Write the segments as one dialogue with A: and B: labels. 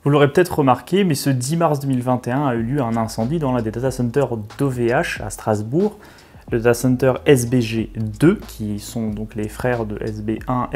A: Vous l'aurez peut-être remarqué, mais ce 10 mars 2021 a eu lieu un incendie dans l'un des data centers d'OVH à Strasbourg, le data center SBG2, qui sont donc les frères de SB1,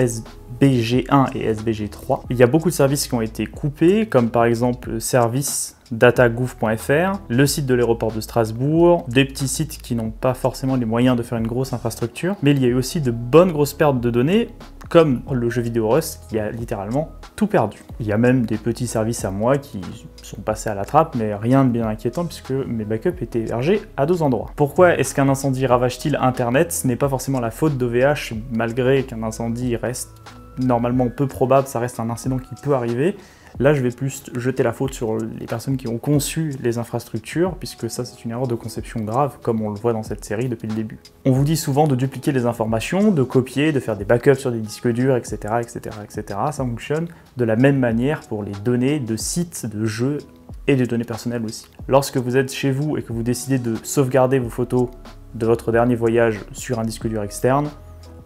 A: SBG1 et SBG3. Il y a beaucoup de services qui ont été coupés, comme par exemple le service datagouv.fr, le site de l'aéroport de Strasbourg, des petits sites qui n'ont pas forcément les moyens de faire une grosse infrastructure, mais il y a eu aussi de bonnes grosses pertes de données, comme le jeu vidéo Rust qui a littéralement tout perdu. Il y a même des petits services à moi qui sont passés à la trappe, mais rien de bien inquiétant puisque mes backups étaient hébergés à 2 endroits. Pourquoi est-ce qu'un incendie ravage-t-il Internet? Ce n'est pas forcément la faute d'OVH, malgré qu'un incendie reste normalement peu probable, ça reste un incident qui peut arriver. Là, je vais plus jeter la faute sur les personnes qui ont conçu les infrastructures, puisque ça, c'est une erreur de conception grave, comme on le voit dans cette série depuis le début. On vous dit souvent de dupliquer les informations, de copier, de faire des backups sur des disques durs, etc., etc., etc. Ça fonctionne de la même manière pour les données de sites, de jeux et des données personnelles aussi. Lorsque vous êtes chez vous et que vous décidez de sauvegarder vos photos de votre dernier voyage sur un disque dur externe,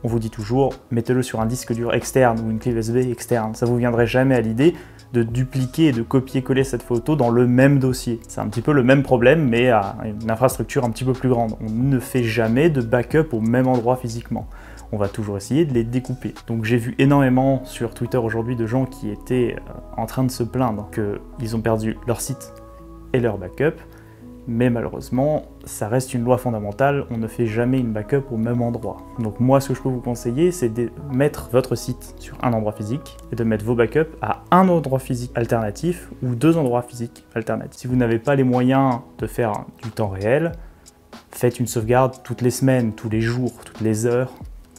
A: on vous dit toujours, mettez-le sur un disque dur externe ou une clé USB externe. Ça vous viendrait jamais à l'idée de dupliquer et de copier-coller cette photo dans le même dossier. C'est un petit peu le même problème, mais à une infrastructure un petit peu plus grande. On ne fait jamais de backup au même endroit physiquement. On va toujours essayer de les découper. Donc j'ai vu énormément sur Twitter aujourd'hui de gens qui étaient en train de se plaindre qu'ils ont perdu leur site et leur backup. Mais malheureusement, ça reste une loi fondamentale, on ne fait jamais une backup au même endroit. Donc moi, ce que je peux vous conseiller, c'est de mettre votre site sur un endroit physique et de mettre vos backups à un endroit physique alternatif ou 2 endroits physiques alternatifs. Si vous n'avez pas les moyens de faire du temps réel, faites une sauvegarde toutes les semaines, tous les jours, toutes les heures,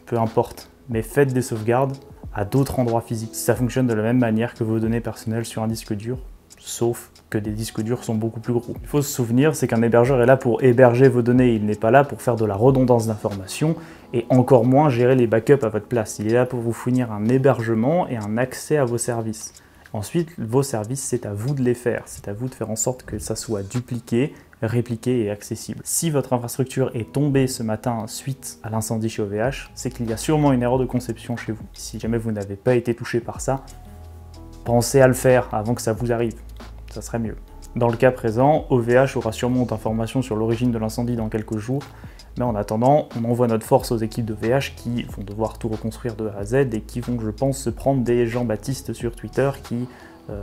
A: peu importe. Mais faites des sauvegardes à d'autres endroits physiques. Ça fonctionne de la même manière que vos données personnelles sur un disque dur, sauf que des disques durs sont beaucoup plus gros. Il faut se souvenir, c'est qu'un hébergeur est là pour héberger vos données, il n'est pas là pour faire de la redondance d'informations et encore moins gérer les backups à votre place. Il est là pour vous fournir un hébergement et un accès à vos services. Ensuite, vos services, c'est à vous de les faire. C'est à vous de faire en sorte que ça soit dupliqué, répliqué et accessible. Si votre infrastructure est tombée ce matin suite à l'incendie chez OVH, c'est qu'il y a sûrement une erreur de conception chez vous. Si jamais vous n'avez pas été touché par ça, pensez à le faire avant que ça vous arrive. Ça serait mieux. Dans le cas présent, OVH aura sûrement d'informations sur l'origine de l'incendie dans quelques jours, mais en attendant, on envoie notre force aux équipes d'OVH qui vont devoir tout reconstruire de A à Z et qui vont, je pense, se prendre des Jean-Baptiste sur Twitter qui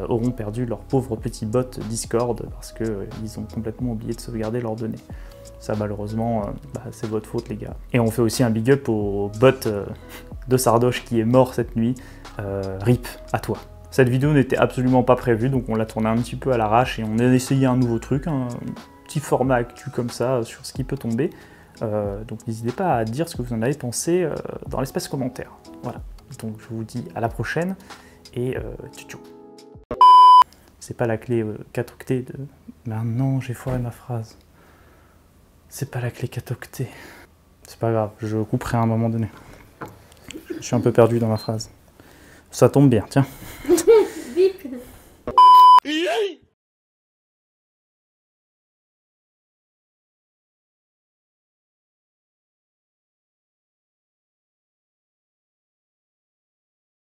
A: auront perdu leur pauvre petit bot Discord parce qu'ils ont complètement oublié de sauvegarder leurs données. Ça, malheureusement, c'est votre faute, les gars. Et on fait aussi un big up au bot de Sardoche qui est mort cette nuit. RIP à toi. Cette vidéo n'était absolument pas prévue, donc on l'a tournée un petit peu à l'arrache et on a essayé un nouveau truc, un petit format actu comme ça sur ce qui peut tomber. Donc n'hésitez pas à dire ce que vous en avez pensé dans l'espace commentaire. Voilà, donc je vous dis à la prochaine et tchou. C'est pas la clé 4 octets de... non, j'ai foiré ma phrase. C'est pas la clé 4 octets. C'est pas grave, je couperai à un moment donné. Je suis un peu perdu dans ma phrase. Ça tombe bien, tiens.